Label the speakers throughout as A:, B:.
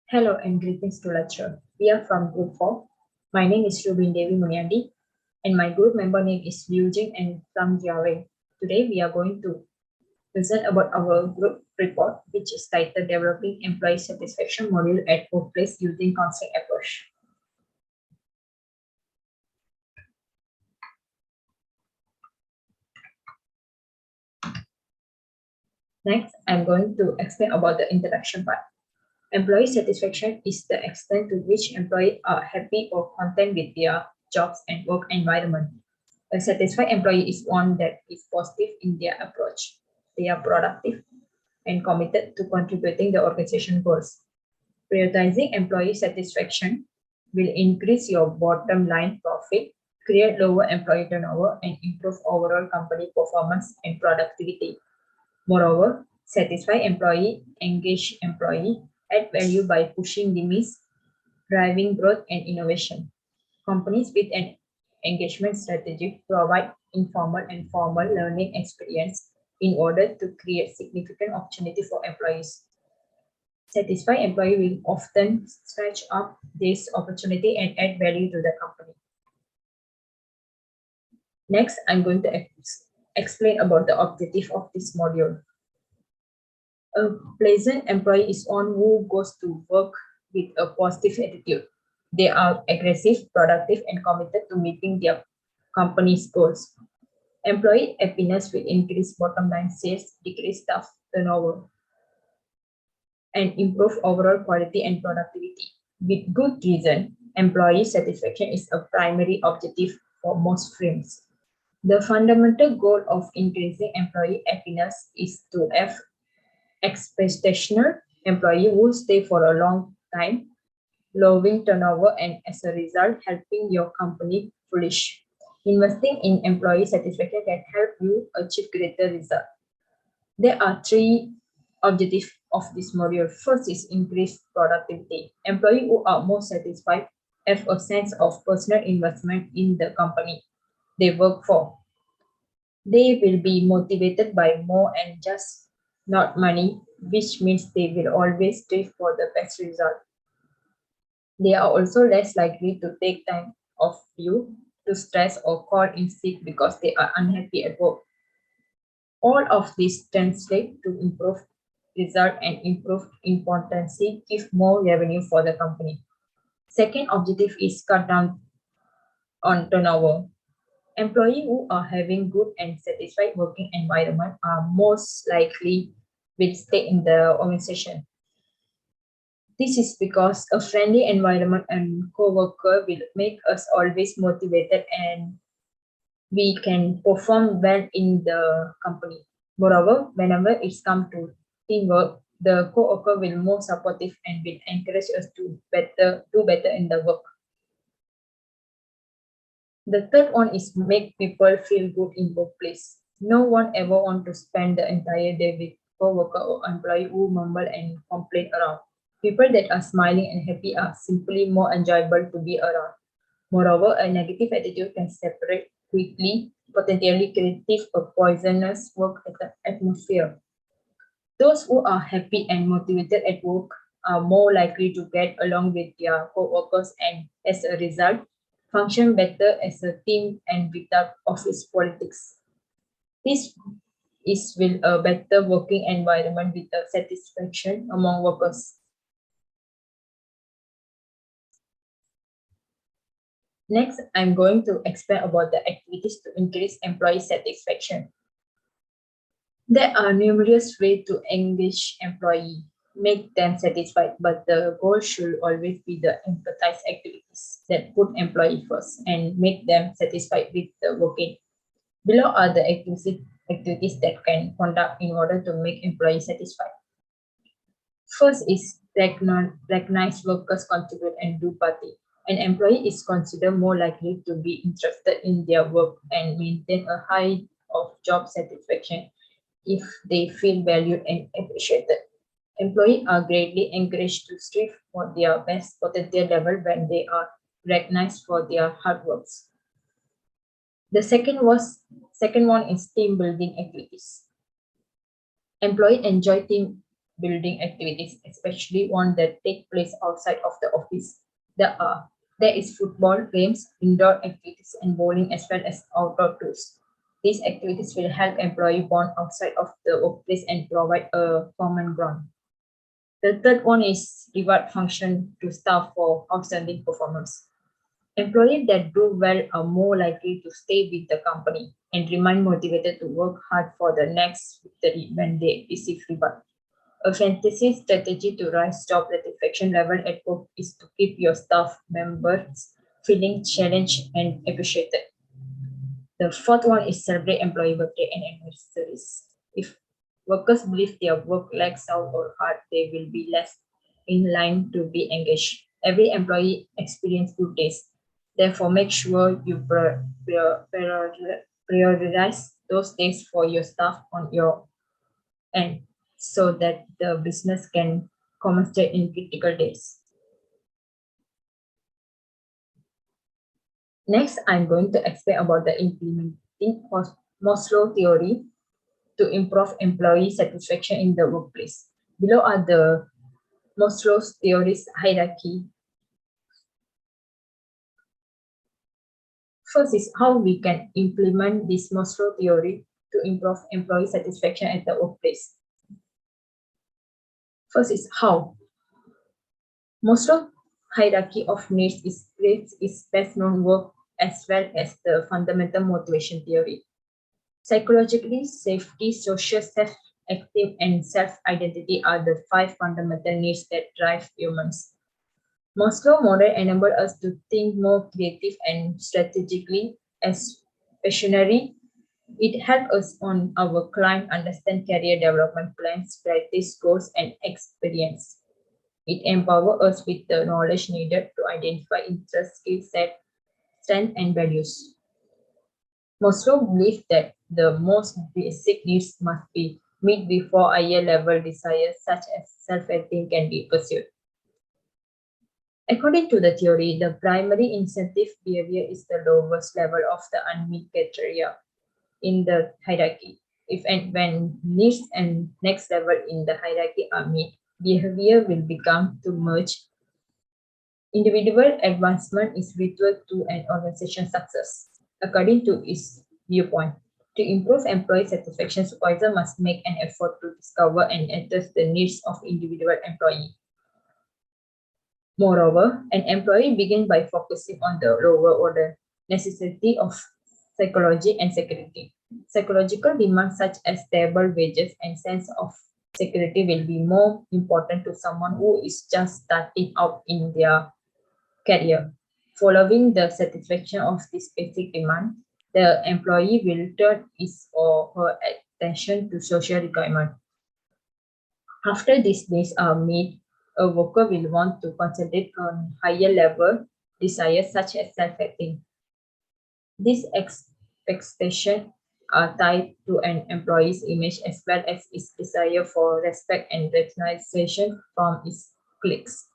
A: Hello and greetings to lecture. We are from Group 4. My name is Rubin Devi Munyandi and my group member name is Liu Jing and from Jiawei. Today we are going to present about our group report which is titled Developing Employee Satisfaction Module at Workplace Using Constant Approach. Next, I'm going to explain about the introduction part. Employee satisfaction is the extent to which employees are happy or content with their jobs and work environment. A satisfied employee is one that is positive in their approach. They are productive and committed to contributing the organization goals. Prioritizing employee satisfaction will increase your bottom line profit, create lower employee turnover, and improve overall company performance and productivity. Moreover, satisfied employee, engaged employee add value by pushing limits, driving growth and innovation. Companies with an engagement strategy provide informal and formal learning experience in order to create significant opportunity for employees. Satisfied employee will often stretch up this opportunity and add value to the company. Next, I'm going to explain about the objective of this module. A pleasant employee is one who goes to work with a positive attitude. They are aggressive, productive, and committed to meeting their company's goals. Employee happiness will increase bottom line sales, decrease staff turnover, and improve overall quality and productivity. With good reason, employee satisfaction is a primary objective for most firms. The fundamental goal of increasing employee happiness is to have expectational employee who stay for a long time, lowering turnover, and as a result, helping your company flourish. Investing in employee satisfaction can help you achieve greater results. There are three objectives of this module. First is increased productivity. Employees who are more satisfied have a sense of personal investment in the company they work for. They will be motivated by more and just not money, which means they will always strive for the best result. They are also less likely to take time off you to stress or call in sick because they are unhappy at work. All of this translate to improved result and improved importance, give more revenue for the company. Second objective is cut down on turnover. Employees who are having good and satisfied working environment are most likely will stay in the organization. This is because a friendly environment and co-worker will make us always motivated and we can perform well in the company. Moreover, whenever it's come to teamwork, the co-worker will more supportive and will encourage us to do better in the work. The third one is make people feel good in workplace. No one ever want to spend the entire day with co-worker or employee who mumble and complain around. People that are smiling and happy are simply more enjoyable to be around. Moreover, a negative attitude can separate quickly, potentially creative a poisonous work atmosphere. Those who are happy and motivated at work are more likely to get along with their co-workers and as a result, function better as a team and without office politics. This will a better working environment with a satisfaction among workers. Next, I'm going to explain about the activities to increase employee satisfaction. There are numerous ways to engage employee, make them satisfied, but the goal should always be the empathize activities that put employee first and make them satisfied with the working. Below are the activities that can conduct in order to make employees satisfied. First is recognize workers contribute and do party. An employee is considered more likely to be interested in their work and maintain a high of job satisfaction if they feel valued and appreciated. Employees are greatly encouraged to strive for their best potential level when they are recognized for their hard works. The second one is team building activities. Employees enjoy team building activities, especially one that take place outside of the office. There are there is football games, indoor activities, and bowling as well as outdoor tours. These activities will help employee bond outside of the workplace and provide a common ground. The third one is reward function to staff for outstanding performance. Employees that do well are more likely to stay with the company and remain motivated to work hard for the next victory when they receive reward. A fantasy strategy to rise job satisfaction level at work is to keep your staff members feeling challenged and appreciated. The fourth one is celebrate employee birthday and anniversaries. If workers believe their work lags out or hard, they will be less in line to be engaged. Every employee experience good days. Therefore, make sure you prioritize those days for your staff on your end so that the business can compensate in critical days. Next, I'm going to explain about the implementing Maslow theory to improve employee satisfaction in the workplace. Below are the Maslow's theories hierarchy. First is how we can implement this Maslow theory to improve employee satisfaction at the workplace. First is how. Maslow hierarchy of needs is best known work as well as the fundamental motivation theory. Psychologically, safety, social self-esteem, and self-identity are the five fundamental needs that drive humans. Maslow model enable us to think more creative and strategically as visionary. It helps us on our client understand career development plans, practice goals, and experience. It empowers us with the knowledge needed to identify interest, skill set, strength, and values. Maslow believed that the most basic needs must be met before higher level desires such as self-esteem can be pursued. According to the theory, the primary incentive behavior is the lowest level of the unmet criteria in the hierarchy. If and when needs and next level in the hierarchy are met, behavior will become to merge. Individual advancement is vital to an organization's success. According to its viewpoint, to improve employee satisfaction, supervisor must make an effort to discover and address the needs of individual employee. Moreover, an employee begins by focusing on the lower order necessity of psychology and security. Psychological demands such as stable wages and sense of security will be more important to someone who is just starting out in their career. Following the satisfaction of this basic demand, the employee will turn his or her attention to social requirement. After these needs are met, a worker will want to concentrate on higher level desires such as self-esteem. These expectations are tied to an employee's image as well as its desire for respect and recognition from its colleagues.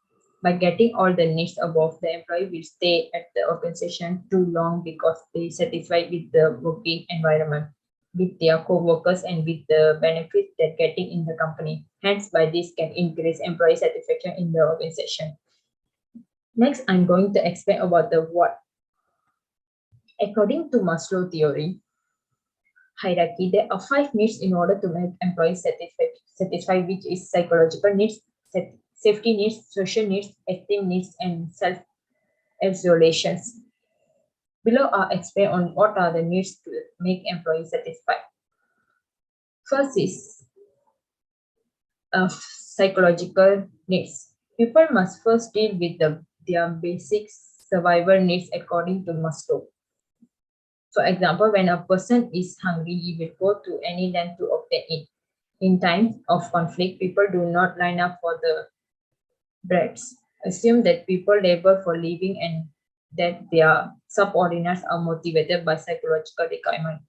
A: By getting all the needs above, the employee will stay at the organization too long because they satisfied with the working environment, with their co-workers, and with the benefits they're getting in the company. Hence, by this can increase employee satisfaction in the organization. Next, I'm going to explain about the what. According to Maslow theory hierarchy, there are five needs in order to make employees satisfied, which is psychological needs, safety needs, social needs, esteem needs, and self-isolations. Below are explained on what are the needs to make employees satisfied. First is psychological needs. People must first deal with their basic survival needs according to Maslow. For example, when a person is hungry, he will go to any length to obtain it. In times of conflict, people do not line up for the breads. Assume that people labor for living and that their subordinates are motivated by psychological requirement.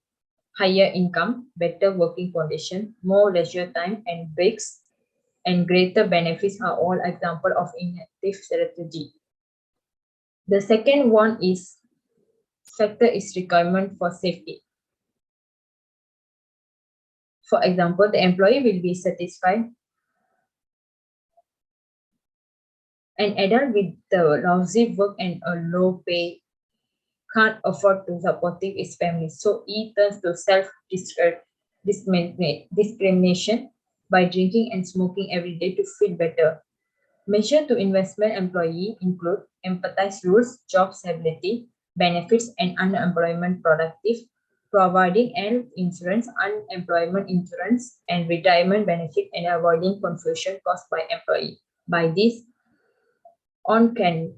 A: Higher income, better working condition, more leisure time and breaks, and greater benefits are all examples of inactive strategy. The second one is factor is requirement for safety. For example, the employee will be satisfied An adult with lousy work and a low pay can't afford to support his family, so he turns to self-discrimination by drinking and smoking every day to feel better. Measures to investment employee include empathize rules, job stability, benefits, and unemployment productive, providing health insurance, unemployment insurance, and retirement benefit, and avoiding confusion caused by employee. By this, on can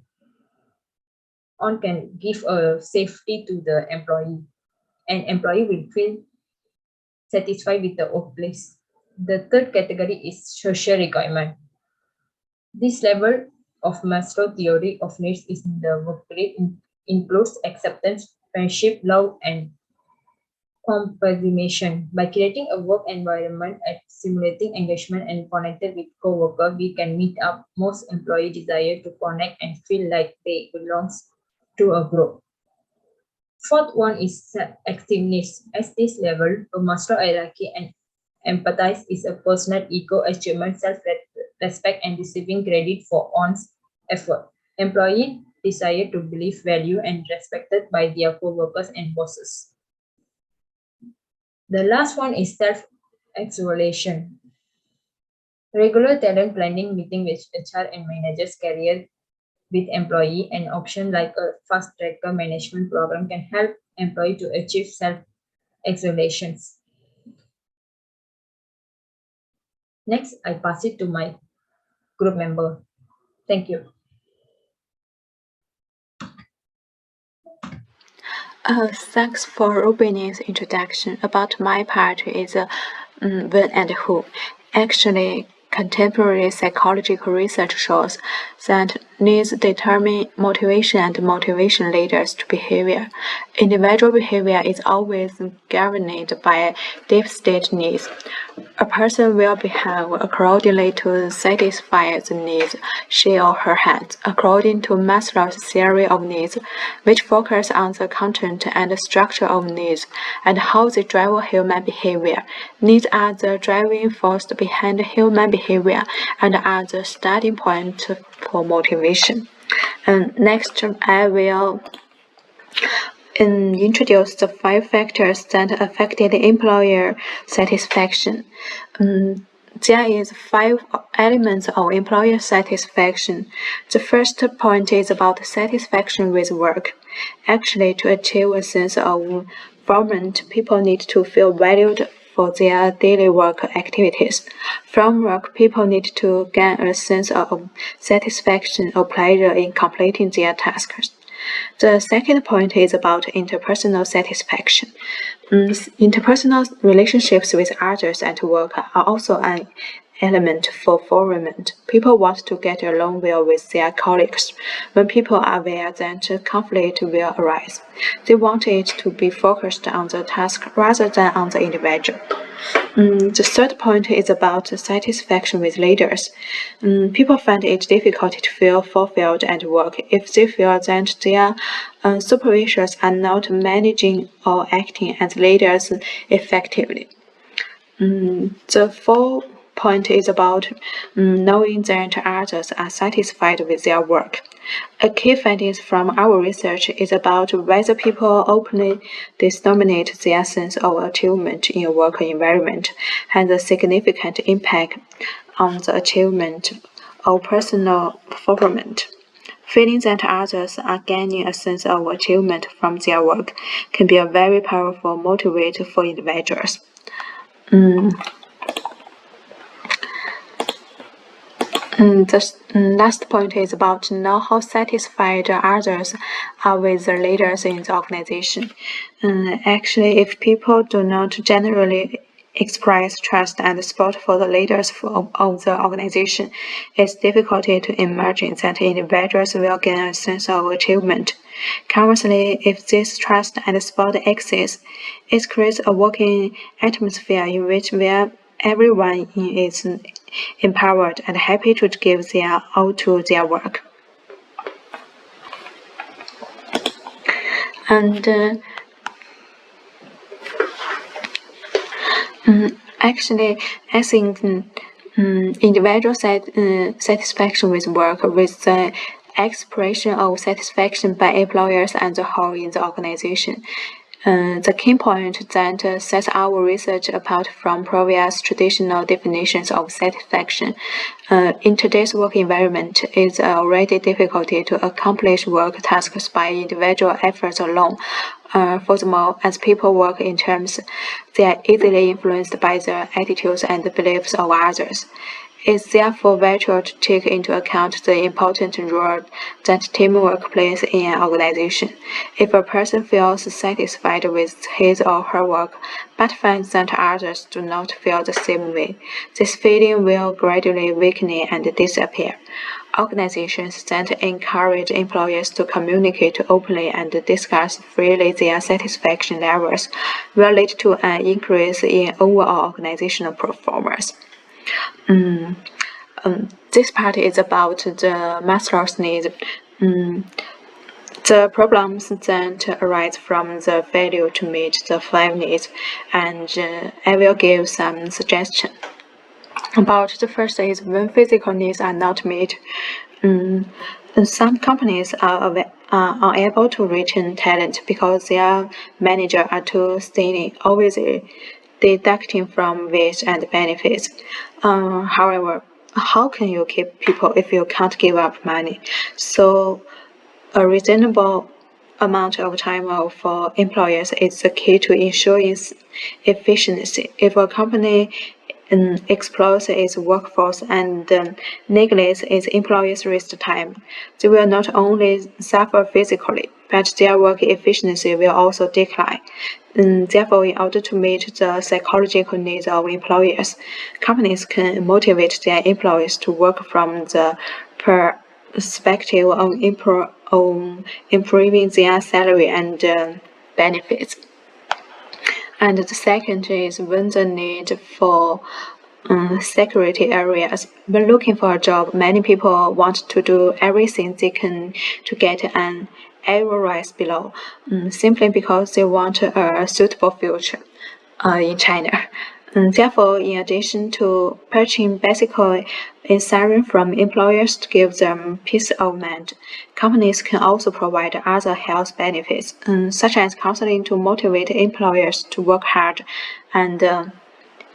A: on can give a safety to the employee, and employee will feel satisfied with the workplace. The third category is social requirement. This level of Maslow theory of needs is in the workplace includes acceptance, friendship, love, and compensation. By creating a work environment at stimulating engagement and connected with co-workers, we can meet up most employee desire to connect and feel like they belong to a group. Fourth one is activeness. At this level, a master hierarchy and empathize is a personal ego achievement, self-respect, and receiving credit for one's effort. Employee desire to believe value and respected by their co-workers and bosses. The last one is self-exaltation. Regular talent planning meeting with HR and managers career with employee, an option like a fast tracker management program can help employee to achieve self-exalations. Next, I pass it to my group member. Thank you.
B: Thanks for Rubin's introduction. About my part is when and who. Actually, contemporary psychological research shows that needs determine motivation and motivation leaders to behavior. Individual behavior is always governed by deep state needs. A person will behave accordingly to satisfy the needs she or her has, according to Maslow's theory of needs, which focuses on the content and structure of needs and how they drive human behavior. Needs are the driving force behind human behavior and are the starting point for motivation. Next, I will introduce the 5 factors that affected employer satisfaction. There is 5 elements of employer satisfaction. The first point is about satisfaction with work. Actually, to achieve a sense of fulfillment, people need to feel valued for their daily work activities. From work, people need to gain a sense of satisfaction or pleasure in completing their tasks. The second point is about interpersonal satisfaction. Interpersonal relationships with others at work are also an element for fulfillment. People want to get along well with their colleagues. When people are aware that conflict will arise, they want it to be focused on the task rather than on the individual. The third point is about satisfaction with leaders. People find it difficult to feel fulfilled at work if they feel that their supervisors are not managing or acting as leaders effectively. The fourth point is about knowing that others are satisfied with their work. A key finding from our research is about whether people openly disseminate their sense of achievement in a work environment has a significant impact on the achievement of personal fulfillment. Feeling that others are gaining a sense of achievement from their work can be a very powerful motivator for individuals. The last point is about know how satisfied others are with the leaders in the organization. Actually, if people do not generally express trust and support for the leaders of the organization, it's difficult to imagine that individuals will gain a sense of achievement. Conversely, if this trust and support exists, it creates a working atmosphere in which everyone is empowered and happy to give their all to their work. Actually, I think individual satisfaction with work, with the expression of satisfaction by employers and the whole in the organization. The key point that sets our research apart from previous traditional definitions of satisfaction in today's work environment is already difficult to accomplish work tasks by individual efforts alone. Furthermore, as people work in teams, they are easily influenced by the attitudes and beliefs of others. It's therefore vital to take into account the important role that teamwork plays in an organization. If a person feels satisfied with his or her work, but finds that others do not feel the same way, this feeling will gradually weaken and disappear. Organizations that encourage employees to communicate openly and discuss freely their satisfaction levels will lead to an increase in overall organizational performance. This part is about the Maslow's needs. The problems that arise from the failure to meet the 5 needs, and I will give some suggestions. About the first is when physical needs are not met. Some companies are unable to retain talent because their managers are too stingy, always deducting from wage and benefits. However, how can you keep people if you can't give up money? So, a reasonable amount of time for employers is the key to ensuring efficiency. If a company exploits its workforce and neglects its employees' rest time, they will not only suffer physically, but their work efficiency will also decline. Therefore, in order to meet the psychological needs of employers, companies can motivate their employees to work from the perspective of improving their salary and benefits. And the second is when the need for security areas. When looking for a job, many people want to do everything they can to get an arrow rise below, simply because they want a suitable future in China. Therefore, in addition to purchasing basic insurance from employers to give them peace of mind, companies can also provide other health benefits, such as counseling to motivate employers to work hard and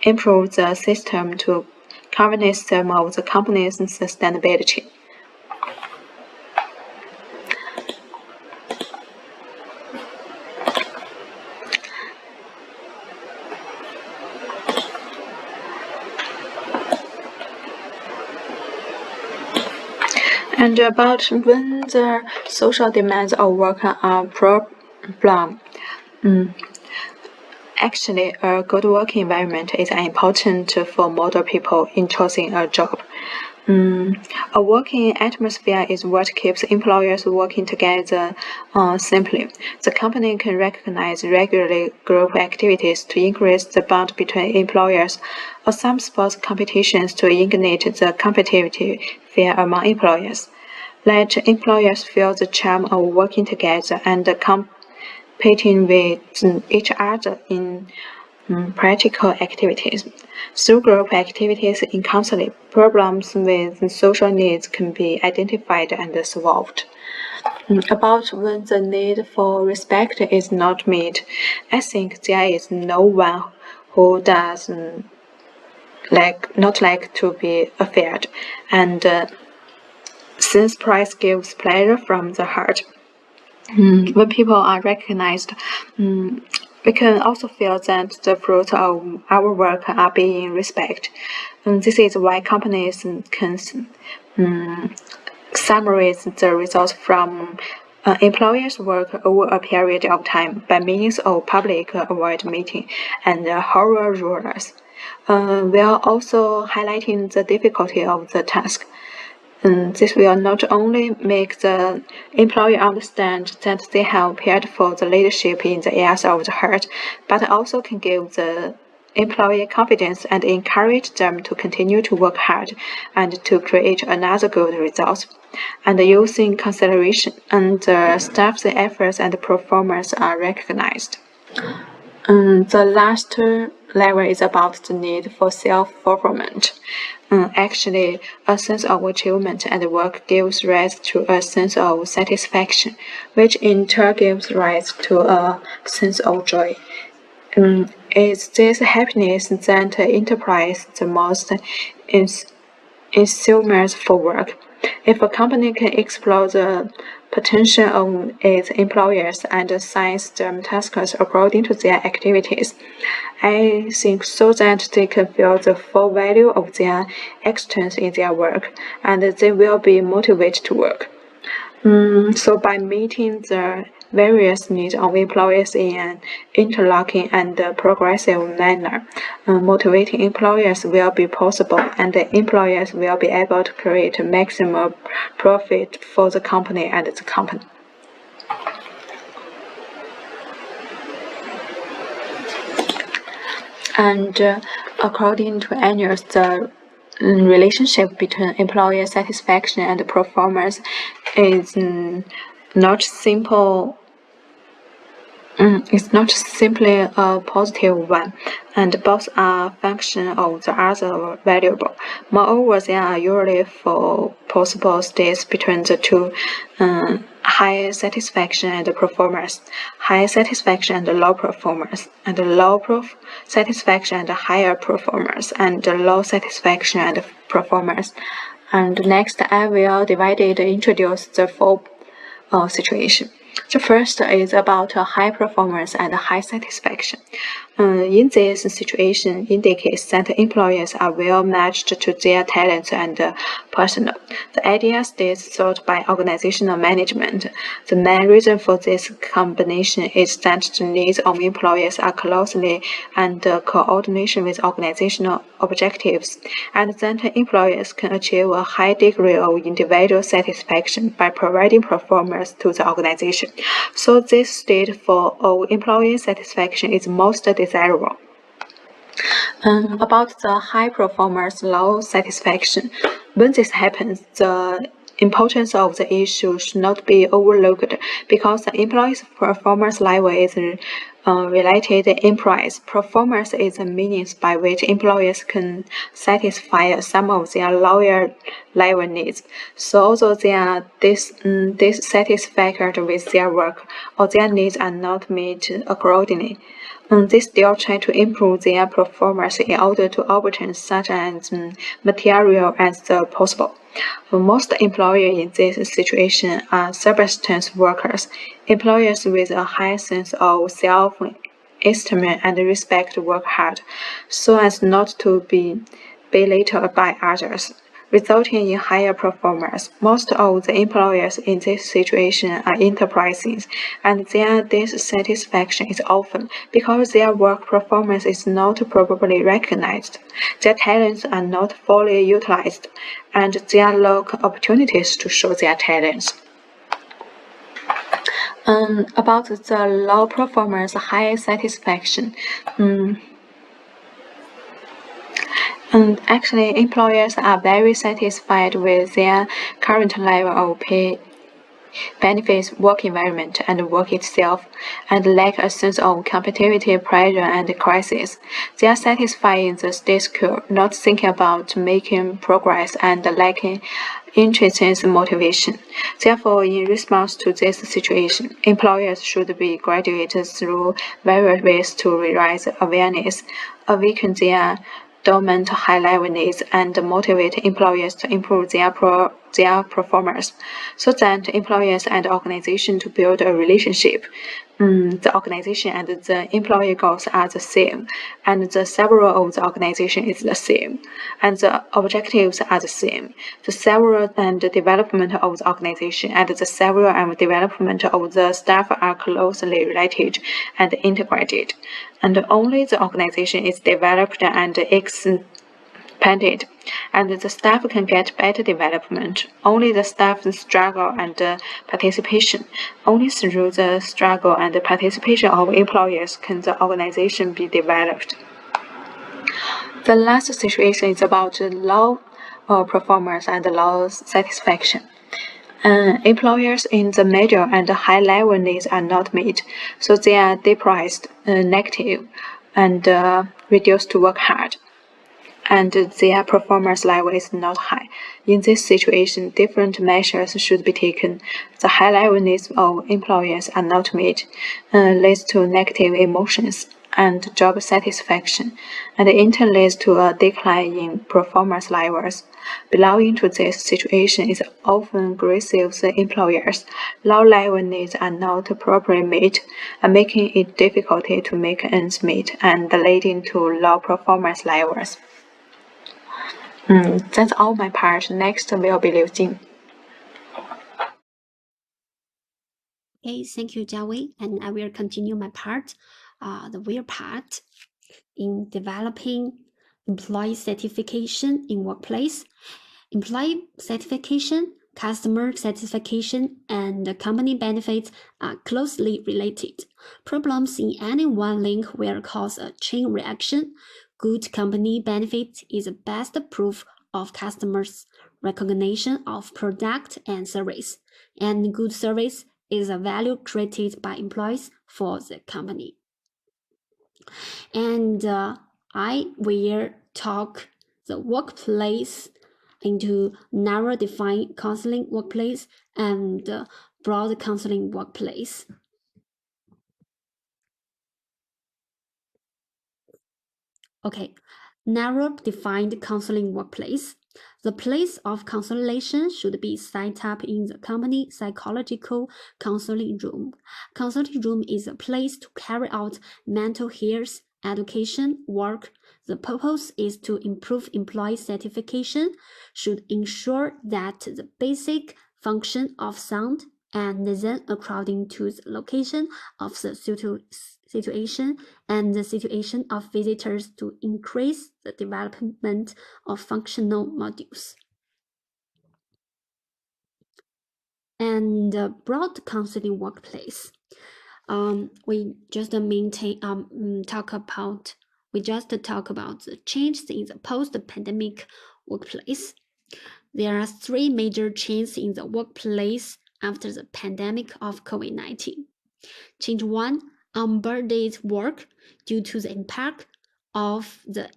B: improve the system to convince them of the company's sustainability. And about when the social demands of work are problem. Actually, a good work environment is important for model people in choosing a job. A working atmosphere is what keeps employers working together simply. The company can recognize regularly group activities to increase the bond between employers, or some sports competitions to ignite the competitive fear among employers. Let employers feel the charm of working together and competing with each other in practical activities. Through group activities in counseling, problems with social needs can be identified and solved. About when the need for respect is not met, I think there is no one who does not like to be affared, and since praise gives pleasure from the heart. When people are recognized, we can also feel that the fruits of our work are being respected. This is why companies can summarize the results from employers' work over a period of time by means of public award meeting and horror rulers. We are also highlighting the difficulty of the task. This will not only make the employee understand that they have prepared for the leadership in the areas of the heart, but also can give the employee confidence and encourage them to continue to work hard and to create another good result. And using consideration, and the staff's efforts and performance are recognized. The last level is about the need for self-fulfillment. Actually, a sense of achievement at work gives rise to a sense of satisfaction, which in turn gives rise to a sense of joy. It's this happiness that enterprise the most consumers for work. If a company can explore the potential of its employees and assign them tasks according to their activities, I think so that they can feel the full value of their existence in their work, and they will be motivated to work. So by meeting the various needs of employees in an interlocking and progressive manner, motivating employers will be possible, and the employers will be able to create maximum profit for the company and the company. And according to Annius, the relationship between employer satisfaction and performance is not simple. It's not simply a positive one, and both are function of the other variable. Moreover, there are usually four possible states between the two: high satisfaction and performance, high satisfaction and low performance, and low satisfaction and higher performance, and low satisfaction and performance. And next, I will introduce the four situation. The first is about high performance and high satisfaction. In this situation, indicates that employees are well matched to their talents and personnel. The idea is thought by organizational management. The main reason for this combination is that the needs of employees are closely and coordination with organizational objectives, and that employees can achieve a high degree of individual satisfaction by providing performance to the organization. So this state for all employee satisfaction is most desirable. About the high performers, low satisfaction. When this happens, the importance of the issue should not be overlooked because the employee's performance level is related in price. Performance is a means by which employees can satisfy some of their lower level needs. So although they are dissatisfied with their work or their needs are not met accordingly, they still try to improve their performance in order to obtain such as material as possible. Most employers in this situation are subsistence workers, employers with a high sense of self-esteem and respect work hard, so as not to be belittled by others, resulting in higher performance. Most of the employers in this situation are enterprises, and their dissatisfaction is often because their work performance is not properly recognized, their talents are not fully utilized, and there lack opportunities to show their talents. About the low performance, high satisfaction. And actually, employers are very satisfied with their current level of pay, benefits, work environment, and work itself, and lack a sense of competitive pressure and crisis. They are satisfied in the status quo, not thinking about making progress and lacking intrinsic motivation. Therefore, in response to this situation, employers should be graduated through various ways to raise awareness, awaken their dormant high-level needs, and motivate employers to improve their performance, so that employers and the organization to build a relationship. The organization and the employee goals are the same, and the several of the organization is the same, and the objectives are the same. The several and the development of the organization and the several and development of the staff are closely related and integrated, and only the organization is developed and expanded, and the staff can get better development. Only the staff's struggle and participation. Only through the struggle and the participation of employees can the organization be developed. The last situation is about low performance and low satisfaction. Employers in the middle and high level needs are not met, so they are depressed, negative, and reduced to work hard, and their performance level is not high. In this situation, different measures should be taken. The high level needs of employees are not met, leads to negative emotions and job satisfaction, and in turn leads to a decline in performance levels. Belonging to this situation is often aggressive employers. Low-level needs are not properly met, and making it difficult to make ends meet and leading to low performance levels. That's all my part. Next will be Liu Jing.
C: Okay, thank you, Jiawei, and I will continue my part, the will part, in developing employee certification in workplace. Employee certification, customer satisfaction, and company benefits are closely related. Problems in any one link will cause a chain reaction. Good company benefit is the best proof of customers' recognition of product and service, and good service is a value created by employees for the company. And I will talk the workplace into narrow defined counseling workplace and broad counseling workplace. Okay, narrow defined counseling workplace. The place of consultation should be set up in the company psychological counseling room. Counseling room is a place to carry out mental health education work. The purpose is to improve employee certification, should ensure that the basic function of sound, and then according to the location of the situation and the situation of visitors to increase the development of functional modules. And broad counseling workplace. We just talk about the changes in the post-pandemic workplace. There are three major changes in the workplace after the pandemic of COVID-19. Change 1, onboarded work. Due to the impact of the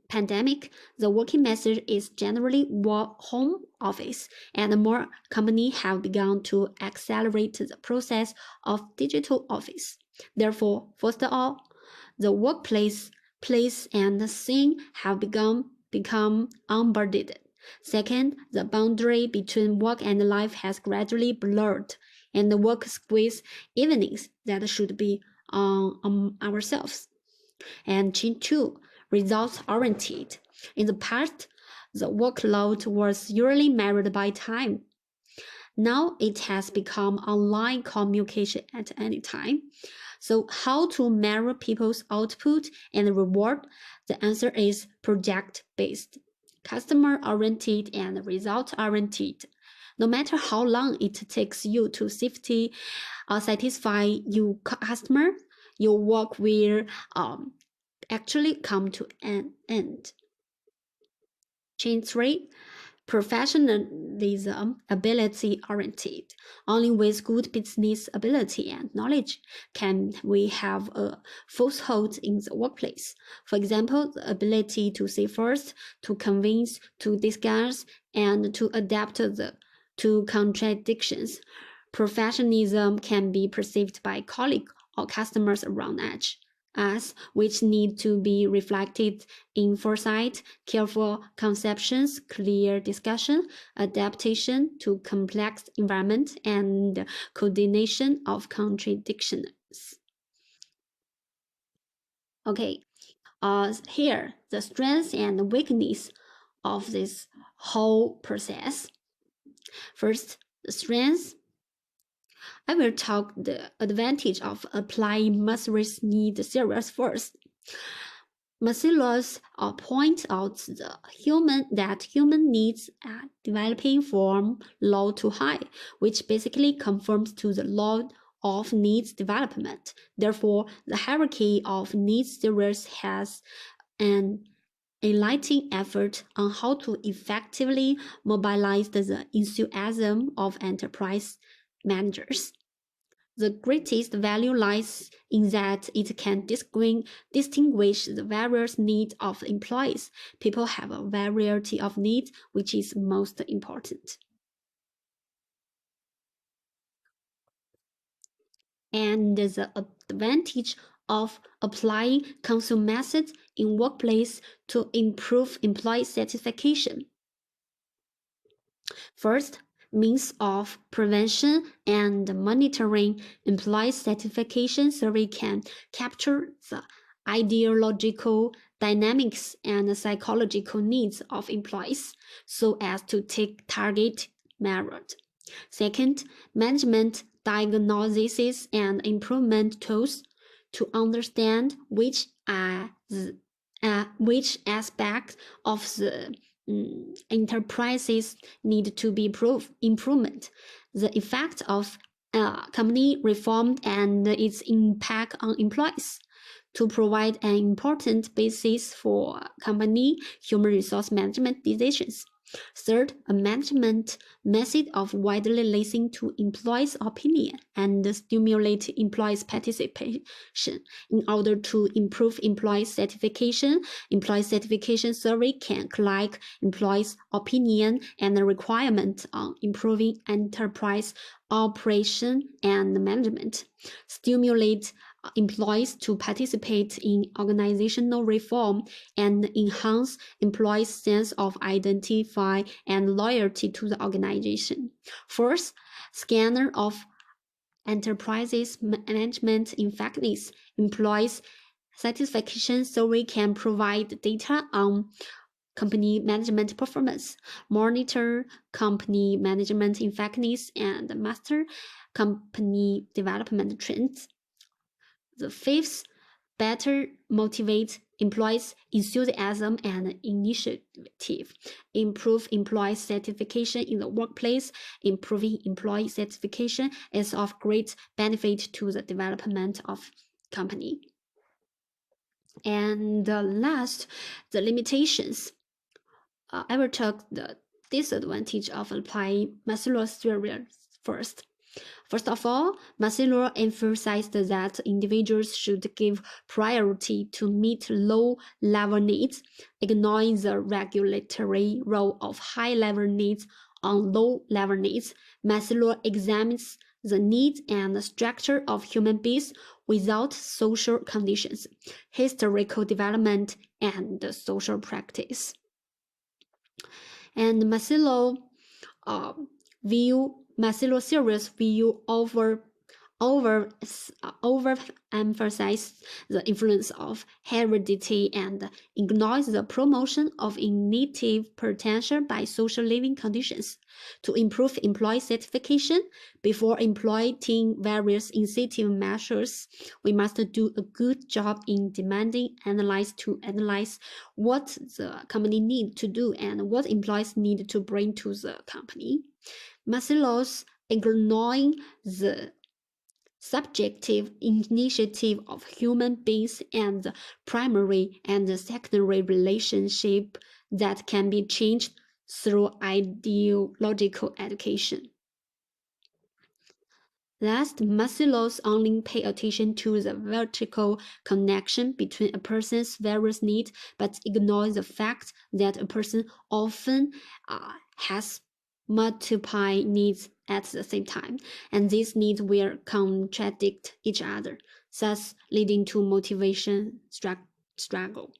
C: pandemic, the working method is generally home office, and more companies have begun to accelerate the process of digital office. Therefore, first of all, the workplace, place, and scene have become onboarded. Second, the boundary between work and life has gradually blurred, and the work squeeze evenings that should be on ourselves. And change 2, results-oriented. In the past, the workload was usually measured by time. Now it has become online communication at any time. So how to measure people's output and reward? The answer is project-based, customer-oriented, and result-oriented. No matter how long it takes you to satisfy your customer, your work will actually come to an end. Change 3, professionalism, ability oriented. Only with good business ability and knowledge can we have a foothold in the workplace. For example, the ability to say first, to convince, to discuss, and to adapt to contradictions. Professionalism can be perceived by colleagues or customers around us, which need to be reflected in foresight, careful conceptions, clear discussion, adaptation to complex environment, and coordination of contradictions. Okay, here the strengths and weakness of this whole process. First, the strengths. I will talk the advantage of applying Maslow's need theory first. Maslow point out that human needs are developing from low to high, which basically conforms to the law of needs development. Therefore, the hierarchy of needs theories has an enlightening effort on how to effectively mobilize the enthusiasm of enterprise managers. The greatest value lies in that it can distinguish the various needs of employees. People have a variety of needs, which is most important. And the advantage of applying council methods in workplace to improve employee satisfaction. First, means of prevention and monitoring employee satisfaction survey can capture the ideological dynamics and psychological needs of employees so as to take target measures. Second, management diagnosis and improvement tools to understand which aspects of the enterprises need to be improvement, the effect of company reform and its impact on employees, to provide an important basis for company human resource management decisions. Third, a management method of widely listening to employees' opinion and stimulate employees' participation in order to improve employee certification. Employee certification survey can collect employees' opinion and requirement on improving enterprise operation and management, stimulate employees to participate in organizational reform, and enhance employees' sense of identify and loyalty to the organization. Fourth, scanner of enterprises management effectiveness. Employees satisfaction survey can provide data on company management performance, monitor company management effectiveness, and master company development trends. The fifth, better motivate employees' enthusiasm and initiative, improve employee certification in the workplace. Improving employee certification is of great benefit to the development of company. And last, the limitations. I will talk the disadvantage of applying Maslow's theory first. First of all, Maslow emphasized that individuals should give priority to meet low-level needs, ignoring the regulatory role of high-level needs on low-level needs. Maslow examines the needs and structure of human beings without social conditions, historical development, and social practice. And Maslow theories view overemphasize the influence of heredity and ignores the promotion of innate potential by social living conditions. To improve employee certification, before employing various incentive measures, we must do a good job in analyze what the company needs to do and what employees need to bring to the company. Maslow's ignoring the subjective initiative of human beings and the primary and the secondary relationship that can be changed through ideological education. Last, Maslow's only pay attention to the vertical connection between a person's various needs, but ignores the fact that a person often has multiple needs at the same time, and these needs will contradict each other, thus leading to motivation struggle.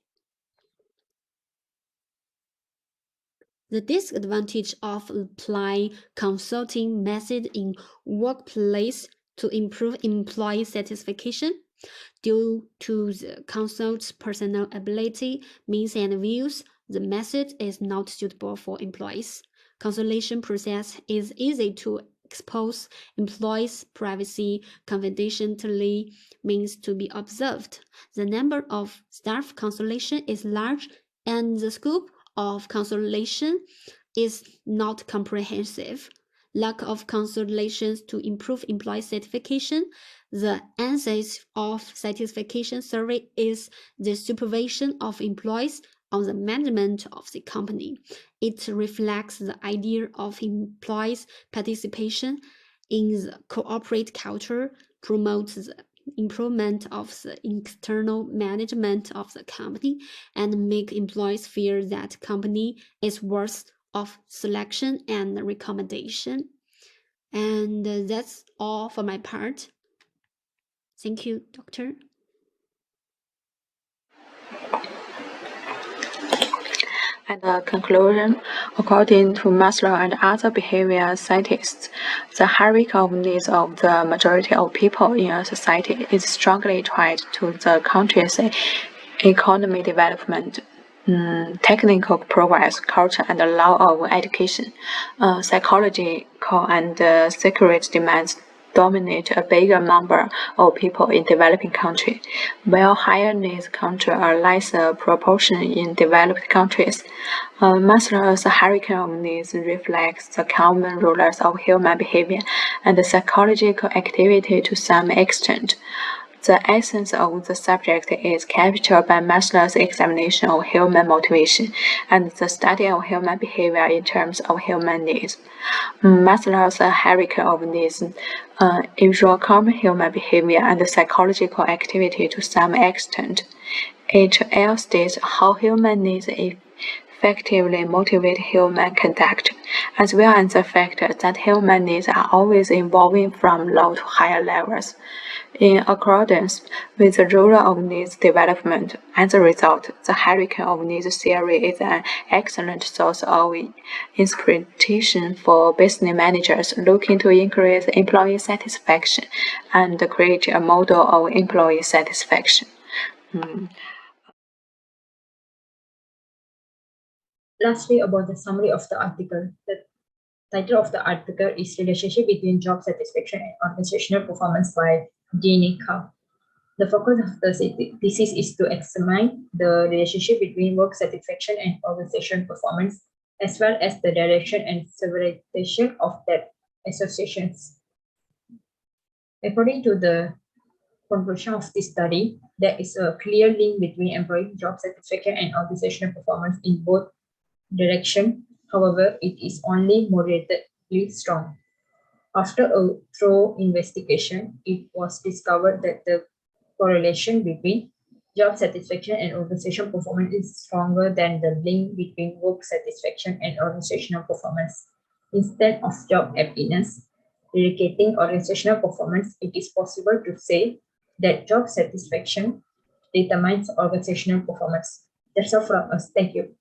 C: The disadvantage of applying consulting method in workplace to improve employee satisfaction. Due to the consultant's personal ability, means, and views, the method is not suitable for employees. Consultation process is easy to expose employees' privacy confidentially means to be observed. The number of staff consultation is large, and the scope of consultation is not comprehensive. Lack of consultations to improve employee certification. The essence of satisfaction survey is the supervision of employees on the management of the company. It reflects the idea of employees' participation in the corporate culture, promotes the improvement of the internal management of the company, and make employees feel that company is worth of selection and recommendation. And that's all for my part. Thank you, Doctor.
B: And the conclusion, according to Maslow and other behavior scientists, the hierarchy of needs of the majority of people in a society is strongly tied to the country's economic development, technical progress, culture, and the law of education. Psychological and security demands dominate a bigger number of people in developing countries, while higher needs countries are lesser proportion in developed countries. Maslow's hierarchy of needs reflects the common rulers of human behavior and psychological activity to some extent. The essence of the subject is captured by Maslow's examination of human motivation and the study of human behavior in terms of human needs. Maslow's hierarchy of needs ensure common human behavior and psychological activity to some extent. It illustrates how human needs effectively motivate human conduct, as well as the fact that human needs are always evolving from low to higher levels. In accordance with the rule of needs development, as a result, the hierarchy of needs theory is an excellent source of inspiration for business managers looking to increase employee satisfaction and create a model of employee satisfaction.
A: Lastly, about the summary of the article. The title of the article is Relationship Between Job Satisfaction and Organizational Performance by Jeannie Kao. The focus of the thesis is to examine the relationship between work satisfaction and organizational performance, as well as the direction and severation of that associations. According to the conclusion of this study, there is a clear link between employee job satisfaction and organizational performance in both directions. However, it is only moderately strong. After a thorough investigation, it was discovered that the correlation between job satisfaction and organizational performance is stronger than the link between work satisfaction and organizational performance. Instead of job happiness indicating organizational performance, it is possible to say that job satisfaction determines organizational performance. That's all from us. Thank you.